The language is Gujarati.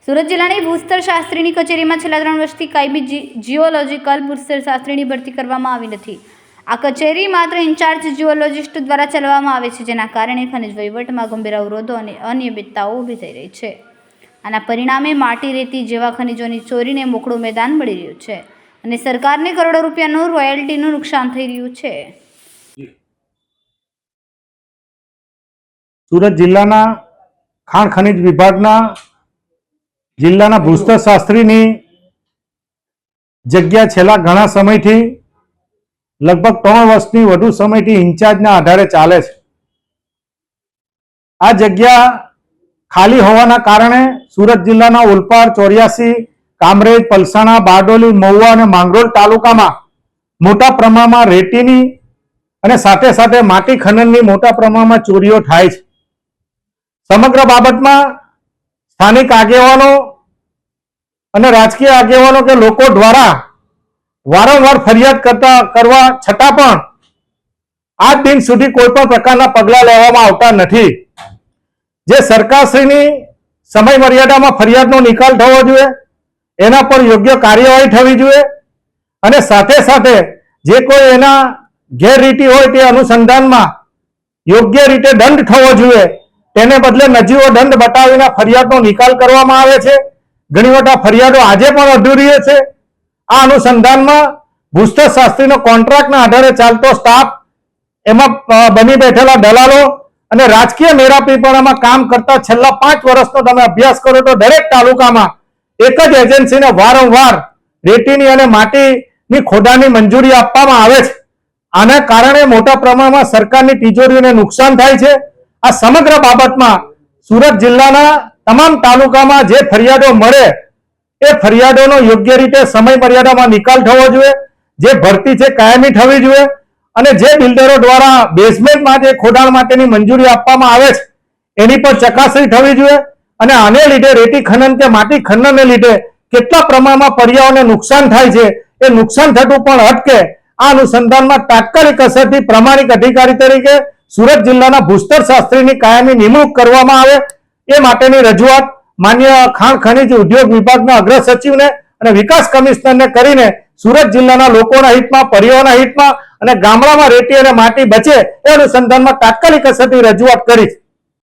સુરત જિલ્લાની ભૂસ્તર શાસ્ત્રીની કચેરીમાં છેલ્લા 3 વર્ષથી કાયમી જીઓલોજીકલ ભૂસ્તર શાસ્ત્રીની ભરતી કરવામાં આવી નથી। આ કચેરી માત્ર ઇન્ચાર્જ જીઓલોજિસ્ટ દ્વારા ચલાવવામાં આવે છે, જેના કારણે ખનિજ વહીવટમાં ગંભીર અવરોધો અને અનિયમિતતાઓ ઊભી થઈ રહી છે। આના પરિણામે માટી, રેતી જેવા ખનિજોની ચોરીને મોકળું મેદાન મળી રહ્યું છે અને સરકારને કરોડો રૂપિયાનું રોયલ્ટીનું નુકસાન થઈ રહ્યું છે। સુરત જિલ્લાના ખાણ ખનિજ વિભાગના જિલ્લાના ભૂસ્તર શાસ્ત્રીની જગ્યા છેલ્લા ઘણા સમયથી લગભગ 3 વર્ષથી વધુ સમયથી ઇન્ચાર્જના આધારે ચાલે છે। આ જગ્યા ખાલી હોવાના કારણે સુરત જિલ્લાના ઓલપાડ, ચોર્યાસી, કામરેજ, પલસાણા, બારડોલી, મહુવા અને માંગરોળ તાલુકામાં મોટા પ્રમાણમાં રેતીની અને સાથે સાથે માટી ખનનની મોટા પ્રમાણમાં ચોરીઓ થાય છે। સમગ્ર બાબતમાં સ્થાનિક આગેવાનો અને રાજકીય આગેવાનો કે લોકો દ્વારા વારંવાર ફરિયાદ કરવા છતાં પણ આજ દિન સુધી કોઈ પણ પ્રકારના પગલાં લેવામાં આવતા નથી। જે સરકારશ્રીની સમય મર્યાદામાં ફરિયાદનો નિકાલ થવો જોઈએ, એના પર યોગ્ય કાર્યવાહી થવી જોઈએ અને સાથે સાથે જે કોઈ એના ગેરરીતિ હોય તે અનુસંધાનમાં યોગ્ય રીતે દંડ થવો જોઈએ। તેને બદલે નજીવો દંડ બતાવીને ફરિયાદનો નિકાલ કરવામાં આવે છે। ઘણી વખત ફરિયાદો આજે પણ અધૂરી છે। આ અનુસંધાનમાં ભૂસ્તર શાસ્ત્રીનો કોન્ટ્રાક્ટના આધારે ચાલતો સ્ટાફ, એમાં બની બેઠેલા દલાલો અને રાજકીય મેરાપીપણામાં કામ કરતા છેલ્લા 5 વર્ષનો તમે અભ્યાસ કરો તો દરેક તાલુકામાં એક જ એજન્સીને વારંવાર રેતીની અને માટીની ખોદાની મંજૂરી આપવામાં આવે છે। આના કારણે મોટા પ્રમાણમાં સરકારની તિજોરીને નુકસાન થાય છે। આ સમગ્ર બાબતમાં સુરત જિલ્લાના તમામ તાલુકામાં જે ફરિયાદો મળે એ ફરિયાદોનો યોગ્ય રીતે સમય મર્યાદામાં નિકાલ થવો જોઈએ। જે ભરતી છે કાયમી થવી જોઈએ અને જે બિલ્ડરો દ્વારા બેઝમેન્ટ માટે ખોદાણ માટેની મંજૂરી આપવામાં આવે છે એની પર ચકાસણી થવી જોઈએ અને આને લીધે રેતી ખનન કે માટી ખનનને લીધે કેટલા પ્રમાણમાં પર્યાવરણને નુકસાન થાય છે એ નુકસાન થતું પણ અટકે। આ અનુસંધાનમાં તાત્કાલિક અસરથી પ્રામાણિક અધિકારી તરીકે સુરત જિલ્લાના ભૂસ્તર શાસ્ત્રીની કાયમી નિમણૂક કરવામાં આવે એ માટેની રજૂઆત માન્ય ખાણ ખનિજ ઉદ્યોગ વિભાગના અગ્ર સચિવને અને વિકાસ કમિશનરને કરીને સુરત જિલ્લાના લોકોના હિતમાં, પર્યાવરણના હિતમાં અને ગામડામાં રેતી અને માટી બચે એ અનુસંધાનમાં તાત્કાલિક અસરથી રજૂઆત કરી।